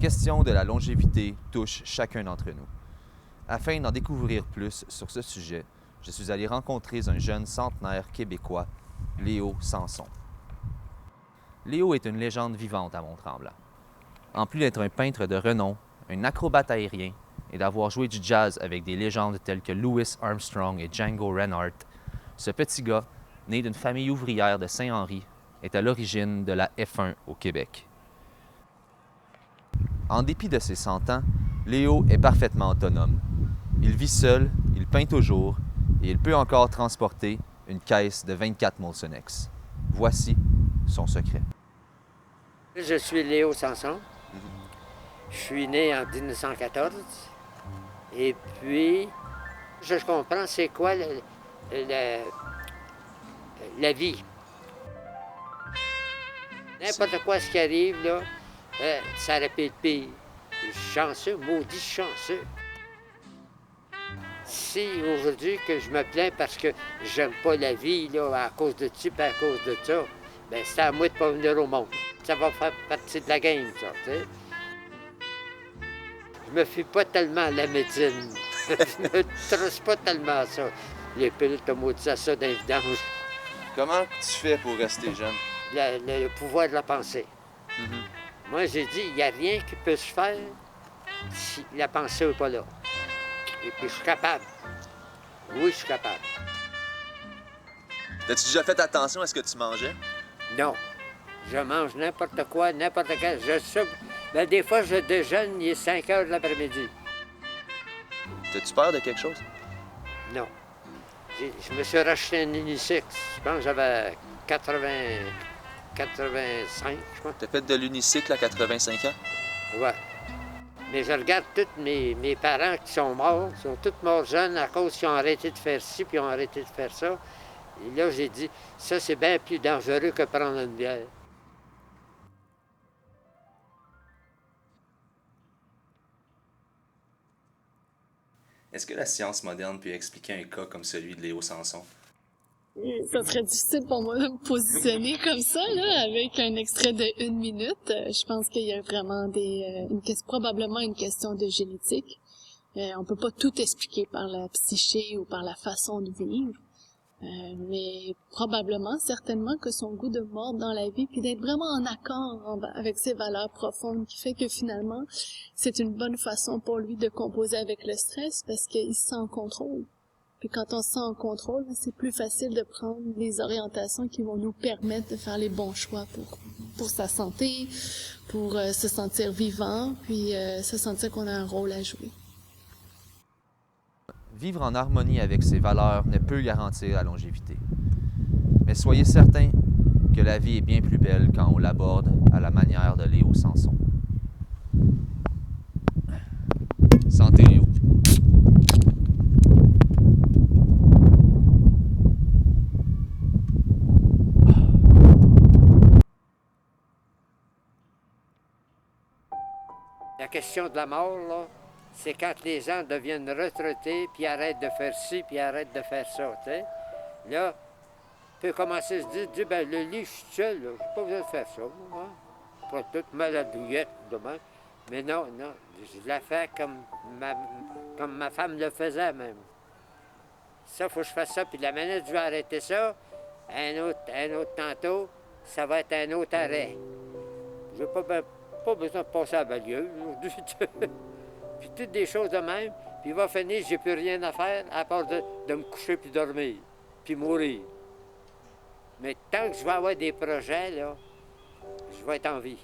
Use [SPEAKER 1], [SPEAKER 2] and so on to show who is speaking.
[SPEAKER 1] question de la longévité touche chacun d'entre nous. Afin d'en découvrir plus sur ce sujet, je suis allé rencontrer un jeune centenaire québécois, Léo Sanson. Léo est une légende vivante à Mont-Tremblant. En plus d'être un peintre de renom, un acrobate aérien et d'avoir joué du jazz avec des légendes telles que Louis Armstrong et Django Reinhardt, ce petit gars, né d'une famille ouvrière de Saint-Henri, est à l'origine de la F1 au Québec. En dépit de ses 100 ans, Léo est parfaitement autonome. Il vit seul, il peint toujours et il peut encore transporter une caisse de 24 Molson X. Voici son secret.
[SPEAKER 2] Je suis Léo Sanson. Je suis né en 1914. Et puis, je comprends c'est quoi la vie. N'importe quoi ce qui arrive, là, ça répète pire. Je suis chanceux, maudit chanceux. Si aujourd'hui que je me plains parce que j'aime pas la vie là, à cause de ça et à cause de ça, bien c'est à moi de pas venir au monde. Ça va faire partie de la game, ça, tu sais. Je me fie pas tellement à la médecine. Je me trosse pas tellement à ça. Les pilules te maudissent à ça d'évidence.
[SPEAKER 1] Comment tu fais pour rester jeune?
[SPEAKER 2] Le pouvoir de la pensée. Moi, j'ai dit, il n'y a rien qui peut se faire si la pensée n'est pas là. Et puis, je suis capable. Oui, je suis capable.
[SPEAKER 1] As-tu déjà fait attention à ce que tu mangeais?
[SPEAKER 2] Non. Je mange n'importe quoi, n'importe quel. Je sais. Ben, des fois, je déjeune, il est 5 heures de l'après-midi.
[SPEAKER 1] T'as-tu peur de quelque chose?
[SPEAKER 2] Non. Je me suis racheté un unicycle. Je pense que j'avais 85, je crois.
[SPEAKER 1] T'as fait de l'unicycle à 85 ans?
[SPEAKER 2] Ouais. Mais je regarde tous mes parents qui sont morts, ils sont tous morts jeunes à cause qu'ils ont arrêté de faire ci puis ils ont arrêté de faire ça. Et là, j'ai dit, ça, c'est bien plus dangereux que prendre une bière.
[SPEAKER 1] Est-ce que la science moderne peut expliquer un cas comme celui de Léo Sanson?
[SPEAKER 3] Ça serait difficile pour moi de me positionner comme ça, là, avec un extrait de 1 minute. Je pense qu'il y a vraiment probablement une question de génétique. On peut pas tout expliquer par la psyché ou par la façon de vivre. Mais probablement, certainement que son goût de mordre dans la vie, puis d'être vraiment en accord avec ses valeurs profondes, qui fait que finalement, c'est une bonne façon pour lui de composer avec le stress parce qu'il se sent en contrôle. Puis quand on se sent en contrôle, c'est plus facile de prendre les orientations qui vont nous permettre de faire les bons choix pour sa santé, pour se sentir vivant, puis se sentir qu'on a un rôle à jouer.
[SPEAKER 1] Vivre en harmonie avec ses valeurs ne peut garantir la longévité. Mais soyez certains que la vie est bien plus belle quand on l'aborde à la manière de Léo Sanson. Santé, Léo.
[SPEAKER 2] La question de la mort, là, c'est quand les gens deviennent retraités, puis arrêtent de faire ci, puis arrêtent de faire ça, tu sais. Là, on peut commencer à se dire, ben le lit, je suis seul, là, j'ai pas besoin de faire ça, moi. Pas toute maladouillette, demain. Mais non, je la fais comme ma femme le faisait, même. Ça, faut que je fasse ça, puis la minute que je vais arrêter ça, un autre tantôt, ça va être un autre arrêt. J'ai pas besoin de passer à la balieuse aujourd'hui. Puis toutes des choses de même. Puis il va finir, j'ai plus rien à faire à part de me coucher puis dormir, puis mourir. Mais tant que je vais avoir des projets, là, je vais être en vie.